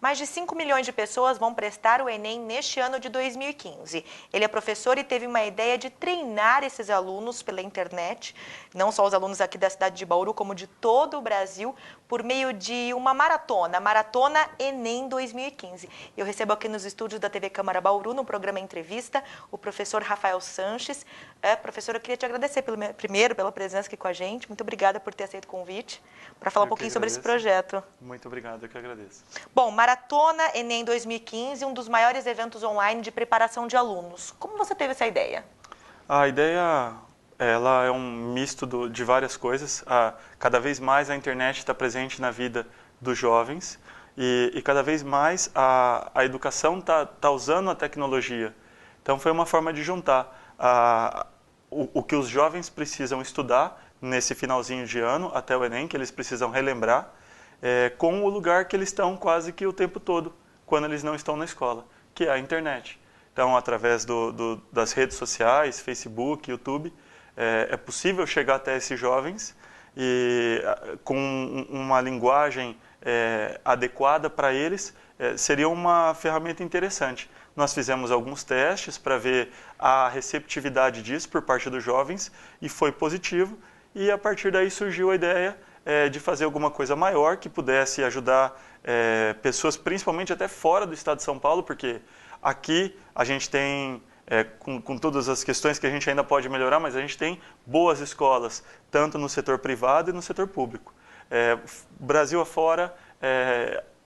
Mais de 5 milhões de pessoas vão prestar o Enem neste ano de 2015. Ele é professor e teve uma ideia de treinar esses alunos pela internet, não só os alunos aqui da cidade de Bauru, como de todo o Brasil, por meio de uma maratona, Maratona Enem 2015. Eu recebo aqui nos estúdios da TV Câmara Bauru, no programa Entrevista, o professor Rafael Sanches. Professor, eu queria te agradecer primeiro pela presença aqui com a gente. Muito obrigada por ter aceito o convite para falar um pouquinho sobre esse projeto. Muito obrigado, eu que agradeço. Bom, Maratona Enem 2015, um dos maiores eventos online de preparação de alunos. Como você teve essa ideia? A ideia, ela é um misto de várias coisas. Cada vez mais a internet está presente na vida dos jovens e cada vez mais a educação está usando a tecnologia. Então foi uma forma de juntar o que os jovens precisam estudar nesse finalzinho de ano, até o Enem, que eles precisam relembrar, com o lugar que eles estão quase que o tempo todo, quando eles não estão na escola, que é a internet. Então, através das redes sociais, Facebook, YouTube, é possível chegar até esses jovens e com uma linguagem adequada para eles, seria uma ferramenta interessante. Nós fizemos alguns testes para ver a receptividade disso por parte dos jovens e foi positivo. E a partir daí surgiu a ideia de fazer alguma coisa maior que pudesse ajudar pessoas, principalmente até fora do estado de São Paulo, porque aqui a gente tem, com todas as questões que a gente ainda pode melhorar, mas a gente tem boas escolas, tanto no setor privado e no setor público. Brasil afora,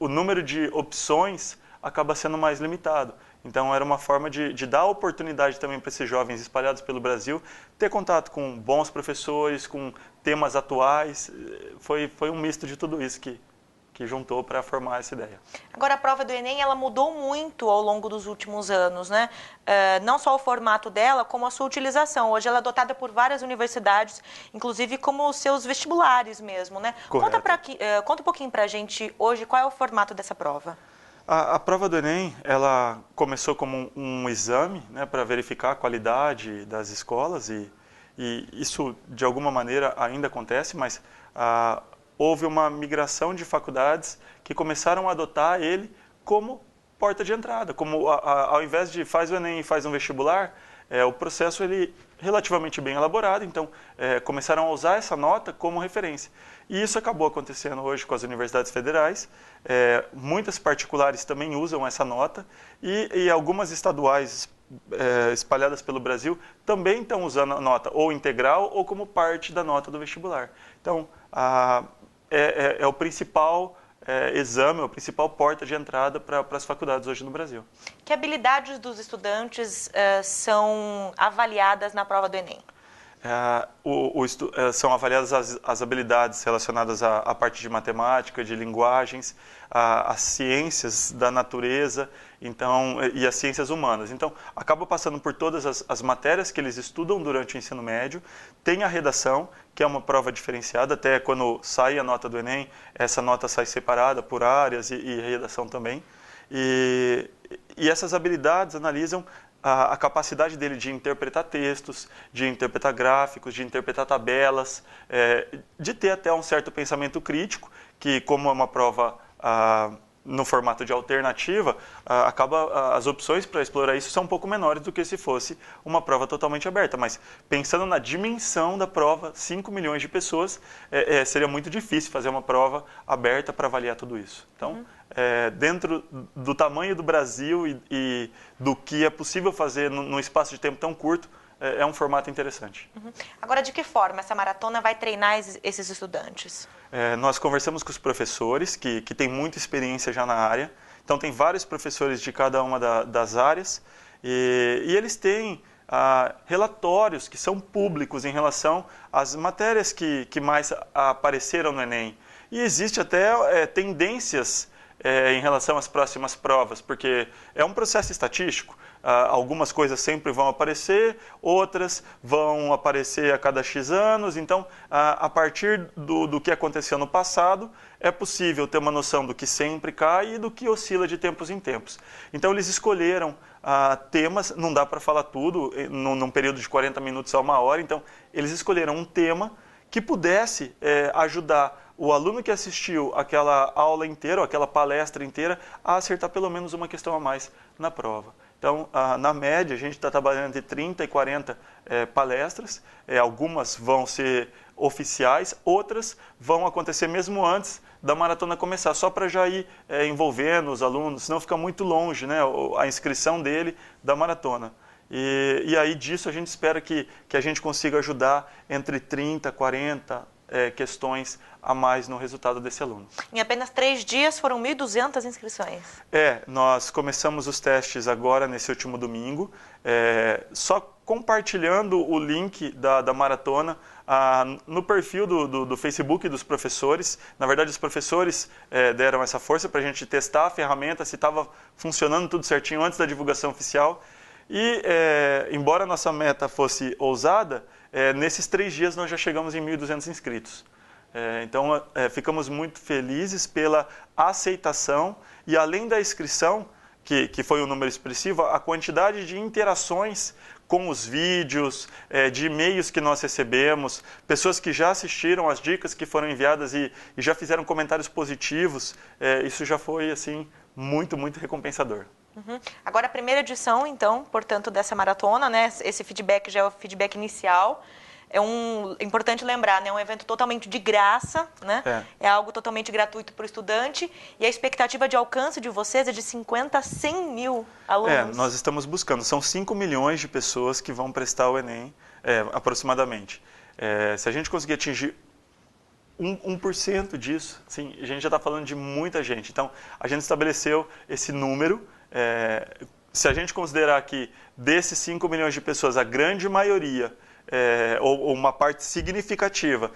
o número de opções acaba sendo mais limitado. Então, era uma forma de dar oportunidade também para esses jovens espalhados pelo Brasil, ter contato com bons professores, com temas atuais. Foi um misto de tudo isso que juntou para formar essa ideia. Agora, a prova do Enem, ela mudou muito ao longo dos últimos anos, né? Não só o formato dela, como a sua utilização. Hoje ela é adotada por várias universidades, inclusive como os seus vestibulares mesmo, né? Correto. Conta um pouquinho para a gente hoje qual é o formato dessa prova. A prova do Enem, ela começou como um exame, né, para verificar a qualidade das escolas e isso, de alguma maneira, ainda acontece, mas houve uma migração de faculdades que começaram a adotar ele como porta de entrada, como ao invés de faz o Enem e faz um vestibular, o processo ele relativamente bem elaborado, então começaram a usar essa nota como referência. E isso acabou acontecendo hoje com as universidades federais, muitas particulares também usam essa nota e algumas estaduais espalhadas pelo Brasil também estão usando a nota ou integral ou como parte da nota do vestibular. Então, é o principal exame, a principal porta de entrada para as faculdades hoje no Brasil. Que habilidades dos estudantes são avaliadas na prova do Enem? São avaliadas as habilidades relacionadas à parte de matemática, de linguagens, às ciências da natureza e as ciências humanas. Então, acaba passando por todas as matérias que eles estudam durante o ensino médio. Tem a redação, que é uma prova diferenciada, até quando sai a nota do Enem, essa nota sai separada por áreas e redação também. E essas habilidades analisam a capacidade dele de interpretar textos, de interpretar gráficos, de interpretar tabelas, de ter até um certo pensamento crítico, que como é uma prova no formato de alternativa, as opções para explorar isso são um pouco menores do que se fosse uma prova totalmente aberta. Mas pensando na dimensão da prova, 5 milhões de pessoas, seria muito difícil fazer uma prova aberta para avaliar tudo isso. Então, dentro do tamanho do Brasil e do que é possível fazer num espaço de tempo tão curto, é um formato interessante. Agora, de que forma essa maratona vai treinar esses estudantes? Nós conversamos com os professores que têm muita experiência já na área. Então, tem vários professores de cada uma das áreas e eles têm relatórios que são públicos em relação às matérias que mais apareceram no Enem. E existe até tendências em relação às próximas provas, porque é um processo estatístico. Algumas coisas sempre vão aparecer, outras vão aparecer a cada X anos. Então, a partir do que aconteceu no passado, é possível ter uma noção do que sempre cai e do que oscila de tempos em tempos. Então, eles escolheram temas, não dá para falar tudo num período de 40 minutos a 1 hora, então eles escolheram um tema que pudesse ajudar o aluno que assistiu aquela aula inteira, ou aquela palestra inteira, a acertar pelo menos uma questão a mais na prova. Então, na média, a gente está trabalhando entre 30 e 40 palestras, algumas vão ser oficiais, outras vão acontecer mesmo antes da maratona começar, só para já ir envolvendo os alunos, senão fica muito longe, né, a inscrição dele da maratona. E aí disso a gente espera que a gente consiga ajudar entre 30 e 40 questões a mais no resultado desse aluno. Em apenas 3 dias foram 1.200 inscrições. Nós começamos os testes agora nesse último domingo, só compartilhando o link da maratona no perfil do Facebook dos professores. Na verdade, os professores deram essa força para a gente testar a ferramenta, se estava funcionando tudo certinho antes da divulgação oficial. E, embora a nossa meta fosse ousada, nesses 3 dias nós já chegamos em 1.200 inscritos. Então, ficamos muito felizes pela aceitação e, além da inscrição, que foi um número expressivo, a quantidade de interações com os vídeos, de e-mails que nós recebemos, pessoas que já assistiram as dicas que foram enviadas e já fizeram comentários positivos, isso já foi assim, muito, muito recompensador. Uhum. Agora, a primeira edição, então, portanto, dessa maratona, né? Esse feedback já é o feedback inicial. É importante lembrar, né? É um evento totalmente de graça, né? É algo totalmente gratuito para o estudante. E a expectativa de alcance de vocês é de 50 a 100 mil alunos. Nós estamos buscando. São 5 milhões de pessoas que vão prestar o Enem, aproximadamente. Se a gente conseguir atingir 1% disso, sim, a gente já está falando de muita gente. Então, a gente estabeleceu esse número. Se a gente considerar que desses 5 milhões de pessoas, a grande maioria, ou uma parte significativa,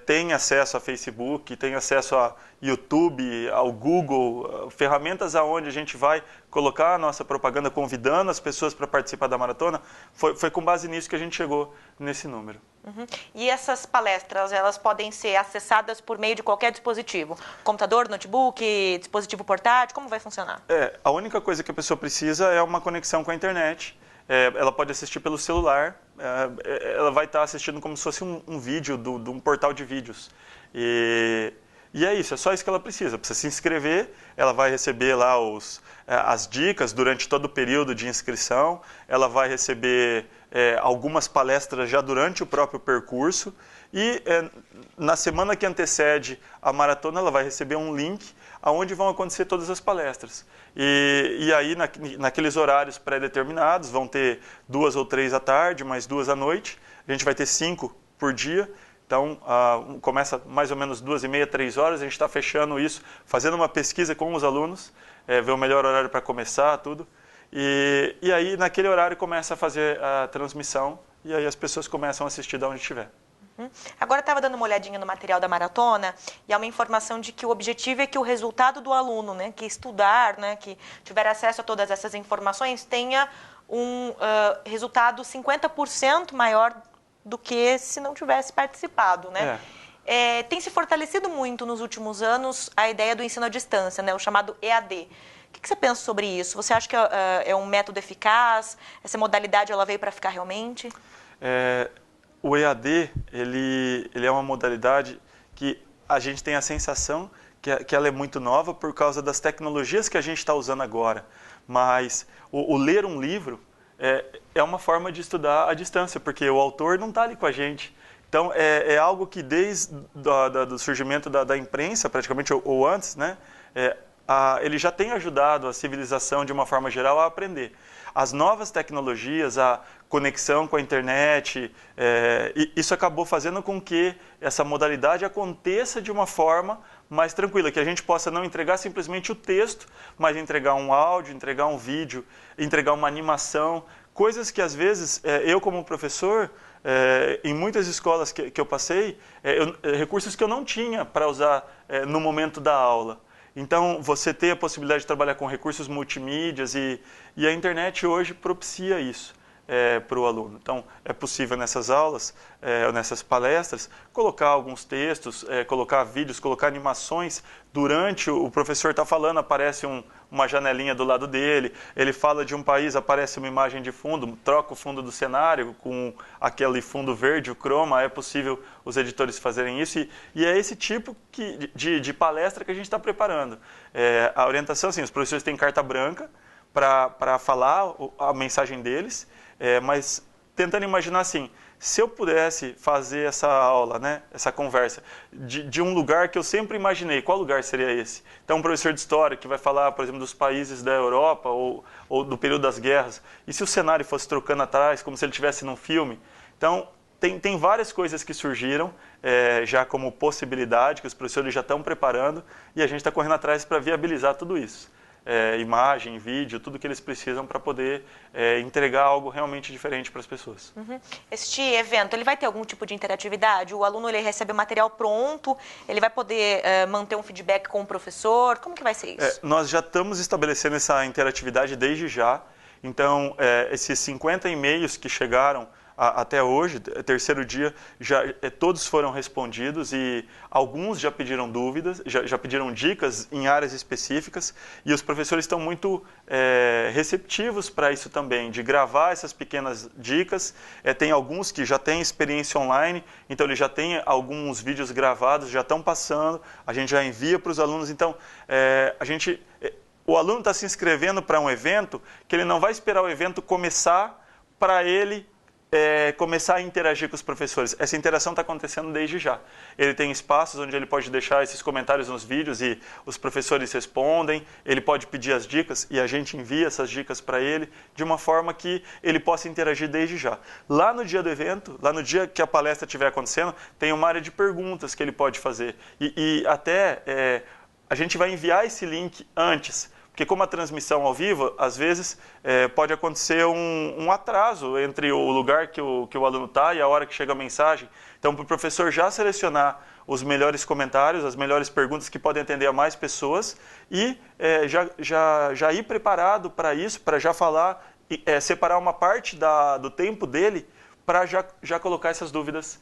tem acesso a Facebook, tem acesso a YouTube, ao Google, ferramentas aonde a gente vai colocar a nossa propaganda, convidando as pessoas para participar da maratona, foi com base nisso que a gente chegou nesse número. Uhum. E essas palestras, elas podem ser acessadas por meio de qualquer dispositivo? Computador, notebook, dispositivo portátil, como vai funcionar? A única coisa que a pessoa precisa é uma conexão com a internet. Ela pode assistir pelo celular, ela vai estar assistindo como se fosse um vídeo de um portal de vídeos. E é isso, é só isso que ela precisa se inscrever, ela vai receber lá as dicas durante todo o período de inscrição, ela vai receber algumas palestras já durante o próprio percurso e na semana que antecede a maratona ela vai receber um link onde vão acontecer todas as palestras. E aí, naqueles horários pré-determinados, vão ter 2 ou 3 à tarde, mais 2 à noite. A gente vai ter 5 por dia. Então, começa mais ou menos 2h30, 3 horas. A gente está fechando isso, fazendo uma pesquisa com os alunos, ver o melhor horário para começar, tudo. E aí, naquele horário, começa a fazer a transmissão. E aí as pessoas começam a assistir de onde estiver. Agora, eu estava dando uma olhadinha no material da maratona e há uma informação de que o objetivo é que o resultado do aluno, né, que estudar, né, que tiver acesso a todas essas informações, tenha um resultado 50% maior do que se não tivesse participado, né? Tem se fortalecido muito nos últimos anos a ideia do ensino à distância, né, o chamado EAD. O que você pensa sobre isso? Você acha que é um método eficaz? Essa modalidade ela veio para ficar realmente? O EAD, ele é uma modalidade que a gente tem a sensação que ela é muito nova por causa das tecnologias que a gente está usando agora. Mas o ler um livro é uma forma de estudar à distância, porque o autor não está ali com a gente. Então, é algo que desde do surgimento da imprensa, praticamente, ou antes, né, ele já tem ajudado a civilização, de uma forma geral, a aprender. As novas tecnologias, a conexão com a internet, isso acabou fazendo com que essa modalidade aconteça de uma forma mais tranquila, que a gente possa não entregar simplesmente o texto, mas entregar um áudio, entregar um vídeo, entregar uma animação, coisas que às vezes eu como professor, em muitas escolas que eu passei, recursos que eu não tinha para usar no momento da aula. Então, você ter a possibilidade de trabalhar com recursos multimídias e a internet hoje propicia isso para o aluno. Então, é possível nessas aulas, nessas palestras, colocar alguns textos, colocar vídeos, colocar animações. Durante o professor está falando, aparece uma janelinha do lado dele, ele fala de um país, aparece uma imagem de fundo, troca o fundo do cenário com aquele fundo verde, o chroma, é possível os editores fazerem isso, e é esse tipo de palestra que a gente está preparando. A orientação, assim, os professores têm carta branca para falar a mensagem deles, mas tentando imaginar assim, se eu pudesse fazer essa aula, né, essa conversa, de um lugar que eu sempre imaginei, qual lugar seria esse? Então, um professor de história que vai falar, por exemplo, dos países da Europa ou do período das guerras, e se o cenário fosse trocando atrás, como se ele estivesse num filme? Então, tem várias coisas que surgiram já como possibilidade, que os professores já estão preparando, e a gente está correndo atrás para viabilizar tudo isso. Imagem, vídeo, tudo que eles precisam para poder entregar algo realmente diferente para as pessoas. Uhum. Este evento, ele vai ter algum tipo de interatividade? O aluno ele recebe o material pronto, ele vai poder manter um feedback com o professor? Como que vai ser isso? Nós já estamos estabelecendo essa interatividade desde já. Então, esses 50 e-mails que chegaram até hoje, terceiro dia, todos foram respondidos e alguns já pediram dúvidas, já pediram dicas em áreas específicas e os professores estão muito receptivos para isso também, de gravar essas pequenas dicas. Tem alguns que já têm experiência online, então eles já têm alguns vídeos gravados, já estão passando, a gente já envia para os alunos. Então, o aluno está se inscrevendo para um evento que ele não vai esperar o evento começar para ele começar a interagir com os professores. Essa interação está acontecendo desde já. Ele tem espaços onde ele pode deixar esses comentários nos vídeos e os professores respondem, ele pode pedir as dicas e a gente envia essas dicas para ele de uma forma que ele possa interagir desde já. Lá no dia do evento, lá no dia que a palestra estiver acontecendo, tem uma área de perguntas que ele pode fazer. E até a gente vai enviar esse link antes, porque como a transmissão ao vivo, às vezes pode acontecer um atraso entre o lugar que o aluno está e a hora que chega a mensagem. Então, para o professor já selecionar os melhores comentários, as melhores perguntas que podem atender a mais pessoas e já ir preparado para isso, para já falar, separar uma parte do tempo dele para já colocar essas dúvidas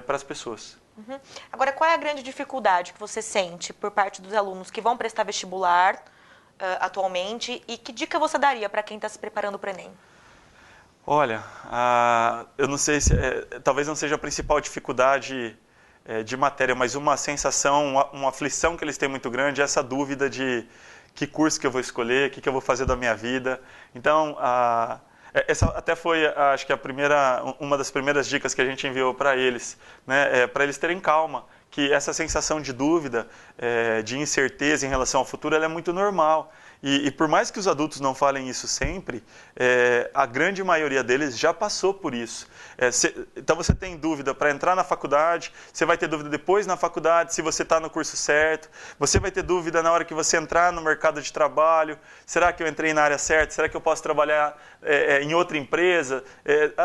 para as pessoas. Uhum. Agora, qual é a grande dificuldade que você sente por parte dos alunos que vão prestar vestibular atualmente e que dica você daria para quem está se preparando para o Enem? Olha, eu não sei se talvez não seja a principal dificuldade de matéria, mas uma sensação, uma aflição que eles têm muito grande é essa dúvida de que curso que eu vou escolher, o que eu vou fazer da minha vida. Então, essa até foi, acho que uma das primeiras dicas que a gente enviou para eles, né, para eles terem calma, que essa sensação de dúvida, de incerteza em relação ao futuro, ela é muito normal. E por mais que os adultos não falem isso sempre, a grande maioria deles já passou por isso. Então você tem dúvida para entrar na faculdade, você vai ter dúvida depois na faculdade, se você está no curso certo, você vai ter dúvida na hora que você entrar no mercado de trabalho, será que eu entrei na área certa, será que eu posso trabalhar em outra empresa?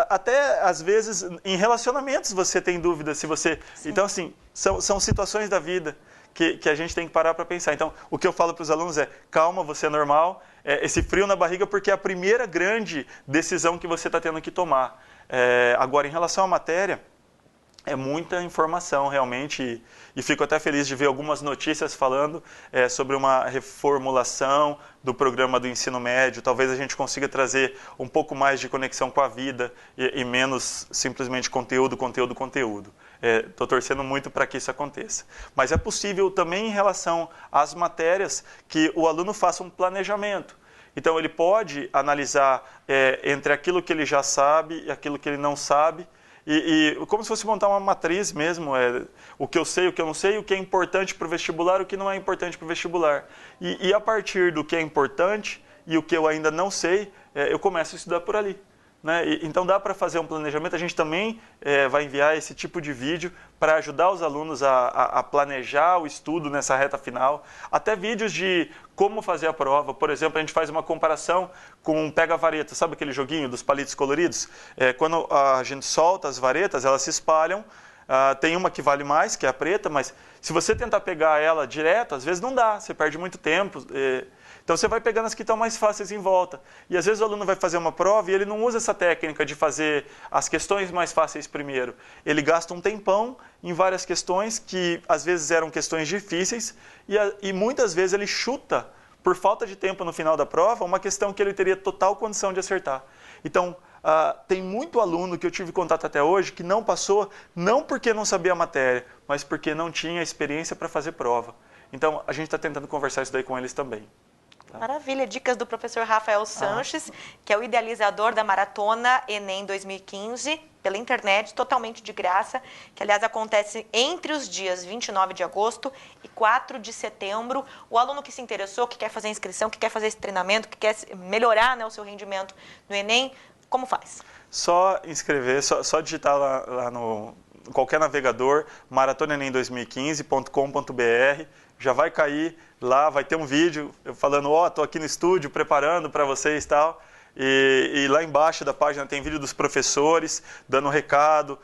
Até às vezes em relacionamentos você tem dúvida se você... Sim. Então assim, são situações da vida que a gente tem que parar para pensar. Então, o que eu falo para os alunos é, calma, você é normal, esse frio na barriga porque é a primeira grande decisão que você está tendo que tomar. Agora, em relação à matéria, é muita informação realmente e fico até feliz de ver algumas notícias falando sobre uma reformulação do programa do ensino médio. Talvez a gente consiga trazer um pouco mais de conexão com a vida e menos simplesmente conteúdo. Estou torcendo muito para que isso aconteça. Mas é possível também em relação às matérias que o aluno faça um planejamento. Então ele pode analisar entre aquilo que ele já sabe e aquilo que ele não sabe, e como se fosse montar uma matriz mesmo, o que eu sei, o que eu não sei, o que é importante para o vestibular, o que não é importante para o vestibular. E a partir do que é importante e o que eu ainda não sei, eu começo a estudar por ali. Né? Então dá para fazer um planejamento, a gente também vai enviar esse tipo de vídeo para ajudar os alunos a planejar o estudo nessa reta final, até vídeos de como fazer a prova. Por exemplo, a gente faz uma comparação com um pega-vareta, sabe aquele joguinho dos palitos coloridos? Quando a gente solta as varetas, elas se espalham, tem uma que vale mais, que é a preta, mas se você tentar pegar ela direto, às vezes não dá, você perde muito tempo. Então você vai pegando as que estão mais fáceis em volta. E às vezes o aluno vai fazer uma prova e ele não usa essa técnica de fazer as questões mais fáceis primeiro. Ele gasta um tempão em várias questões que às vezes eram questões difíceis e muitas vezes ele chuta por falta de tempo no final da prova, uma questão que ele teria total condição de acertar. Então, tem muito aluno que eu tive contato até hoje que não passou, não porque não sabia a matéria, mas porque não tinha experiência para fazer prova. Então, a gente está tentando conversar isso daí com eles também. Tá? Maravilha, dicas do professor Rafael Sanches, que é o idealizador da Maratona Enem 2015, pela internet, totalmente de graça, que aliás acontece entre os dias 29 de agosto e 4 de setembro. O aluno que se interessou, que quer fazer inscrição, que quer fazer esse treinamento, que quer melhorar, né, o seu rendimento no Enem, como faz? Só inscrever, só digitar lá no qualquer navegador, maratonaenem2015.com.br, já vai cair lá, vai ter um vídeo eu falando, tô aqui no estúdio preparando para vocês e tal. E lá embaixo da página tem vídeo dos professores dando um recado,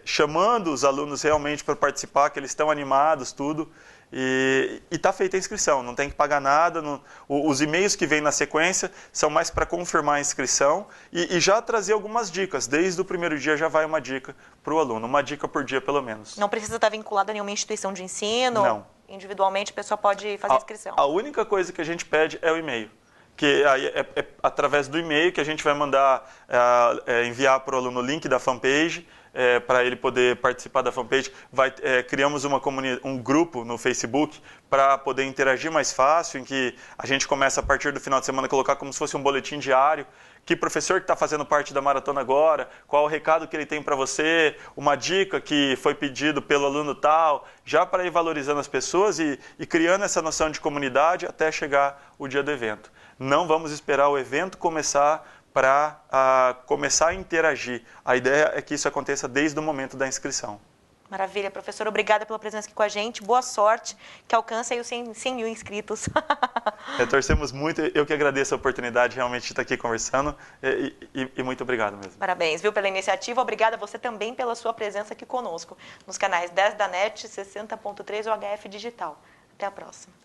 chamando os alunos realmente para participar, que eles estão animados, tudo. E está feita a inscrição, não tem que pagar nada. Os e-mails que vêm na sequência são mais para confirmar a inscrição e já trazer algumas dicas. Desde o primeiro dia já vai uma dica para o aluno, uma dica por dia pelo menos. Não precisa estar vinculado a nenhuma instituição de ensino? Não. Individualmente a pessoa pode fazer a inscrição? A única coisa que a gente pede é o e-mail. Que aí é através do e-mail que a gente vai mandar enviar para o aluno o link da fanpage, para ele poder participar da fanpage. Criamos um grupo no Facebook para poder interagir mais fácil, em que a gente começa a partir do final de semana a colocar como se fosse um boletim diário. Que professor que está fazendo parte da maratona agora, qual o recado que ele tem para você, uma dica que foi pedido pelo aluno tal, já para ir valorizando as pessoas e criando essa noção de comunidade até chegar o dia do evento. Não vamos esperar o evento começar para começar a interagir. A ideia é que isso aconteça desde o momento da inscrição. Maravilha, professor. Obrigada pela presença aqui com a gente. Boa sorte, que alcance aí os 100 mil inscritos. Torcemos muito. Eu que agradeço a oportunidade realmente de estar aqui conversando e muito obrigado mesmo. Parabéns, viu, pela iniciativa. Obrigada a você também pela sua presença aqui conosco, nos canais 10 da NET, 60.3 ou HF Digital. Até a próxima.